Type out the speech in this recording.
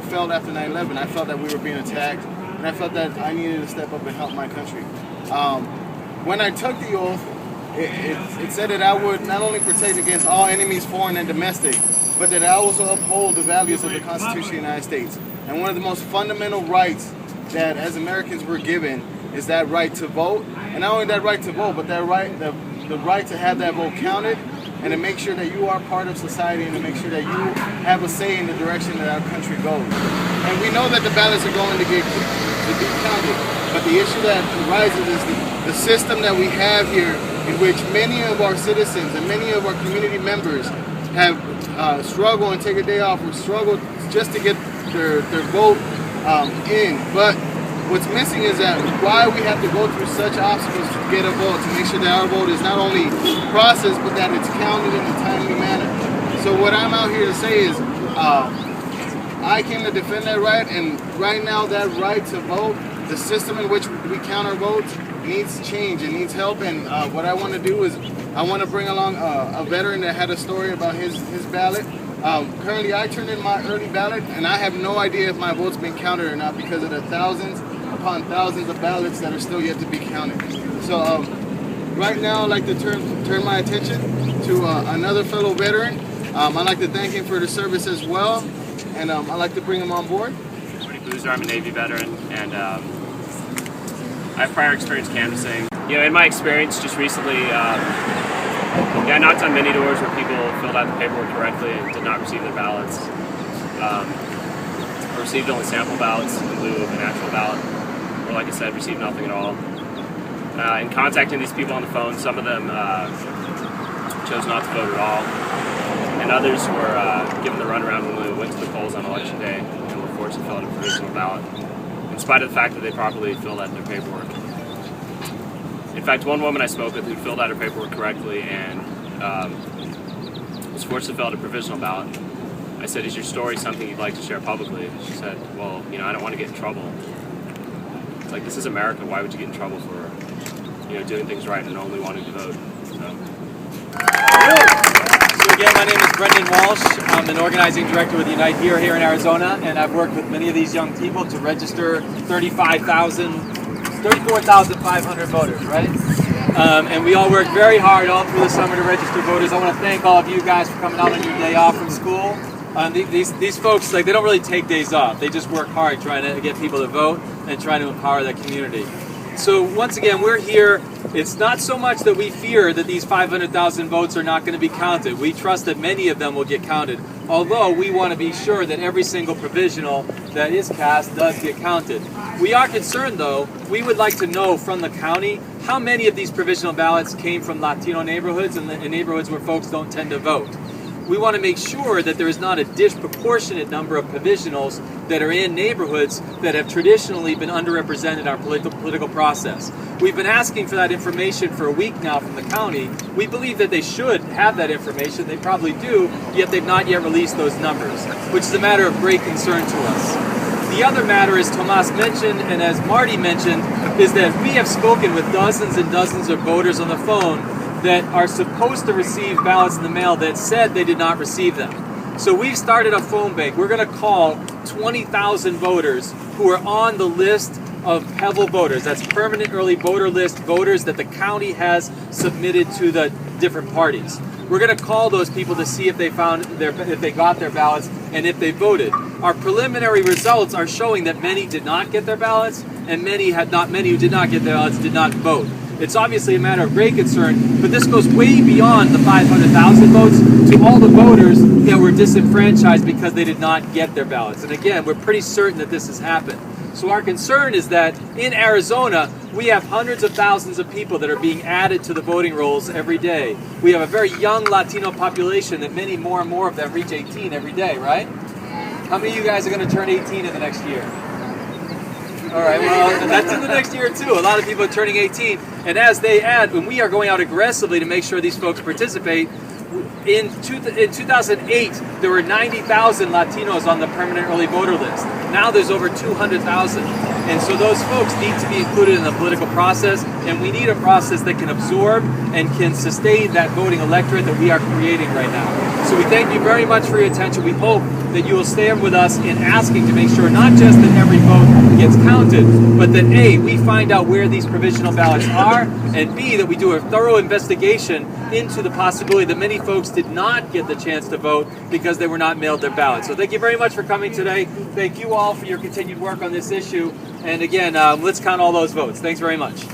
felt after 9/11. I felt that we were being attacked, and I felt that I needed to step up and help my country. When I took the oath, it said that I would not only protect against all enemies, foreign and domestic, but that I also uphold the values of the Constitution of the United States. And one of the most fundamental rights that as Americans we're given is that right to vote. And not only that right to vote, but that right, the right to have that vote counted, and to make sure that you are part of society, and to make sure that you have a say in the direction that our country goes. And we know that the ballots are going to be counted, but the issue that arises is the system that we have here, in which many of our citizens and many of our community members have struggled and take a day off, or struggled just to get their vote in. But what's missing is that why we have to go through such obstacles to get a vote, to make sure that our vote is not only processed, but that it's counted in a timely manner. So what I'm out here to say is, I came to defend that right, and right now that right to vote, the system in which we count our votes, needs change. It needs help. And what I want to do is I want to bring along a veteran that had a story about his ballot. Currently, I turned in my early ballot, and I have no idea if my vote's been counted or not because of the thousands upon thousands of ballots that are still yet to be counted. So right now, I'd like to turn my attention to another fellow veteran. I'd like to thank him for the service as well, and I'd like to bring him on board. I'm a Navy veteran, and I have prior experience canvassing. You know, in my experience just recently, I knocked on many doors where people filled out the paperwork correctly and did not receive their ballots. Or received only sample ballots in lieu of an actual ballot, or like I said, received nothing at all. In contacting these people on the phone, some of them chose not to vote at all, and others were given the runaround when we went to the polls on election day and were forced to fill out a provisional ballot, in spite of the fact that they properly filled out their paperwork. In fact, one woman I spoke with who filled out her paperwork correctly and was forced to fill out a provisional ballot, I said, "Is your story something you'd like to share publicly?" She said, "Well, you know, I don't want to get in trouble." It's like, this is America. Why would you get in trouble for, you know, doing things right and only wanting to vote? So again, my name is Brendan Walsh. I'm an organizing director with Unite here in Arizona, and I've worked with many of these young people to register 34,500 voters, right? And we all work very hard all through the summer to register voters. I want to thank all of you guys for coming out on your day off from school. These folks, like, they don't really take days off. They just work hard trying to get people to vote and trying to empower their community. So once again, we're here. It's not so much that we fear that these 500,000 votes are not going to be counted. We trust that many of them will get counted, although we want to be sure that every single provisional that is cast does get counted. We are concerned, though. We would like to know from the county how many of these provisional ballots came from Latino neighborhoods and in neighborhoods where folks don't tend to vote. We want to make sure that there is not a disproportionate number of provisionals that are in neighborhoods that have traditionally been underrepresented in our political process. We've been asking for that information for a week now from the county. We believe that they should have that information. They probably do, yet they've not yet released those numbers, which is a matter of great concern to us. The other matter, as Tomas mentioned and as Marty mentioned, is that we have spoken with dozens and dozens of voters on the phone that are supposed to receive ballots in the mail that said they did not receive them. So we've started a phone bank. We're going to call 20,000 voters who are on the list of PEVL voters. That's permanent early voter list voters that the county has submitted to the different parties. We're going to call those people to see if they got their ballots and if they voted. Our preliminary results are showing that many did not get their ballots, and many who did not get their ballots did not vote. It's obviously a matter of great concern, but this goes way beyond the 500,000 votes to all the voters that were disenfranchised because they did not get their ballots. And again, we're pretty certain that this has happened. So our concern is that in Arizona, we have hundreds of thousands of people that are being added to the voting rolls every day. We have a very young Latino population that many more and more of them reach 18 every day, right? How many of you guys are going to turn 18 in the next year? All right, well, that's in the next year too. A lot of people are turning 18, and as they add, and we are going out aggressively to make sure these folks participate, In 2008, there were 90,000 Latinos on the permanent early voter list. Now there's over 200,000. And so those folks need to be included in the political process, and we need a process that can absorb and can sustain that voting electorate that we are creating right now. So we thank you very much for your attention. We hope that you will stand with us in asking to make sure not just that every vote gets counted, but that A, we find out where these provisional ballots are, and B, that we do a thorough investigation into the possibility that many folks did not get the chance to vote because they were not mailed their ballots. So thank you very much for coming today. Thank you all for your continued work on this issue. And again, let's count all those votes. Thanks very much.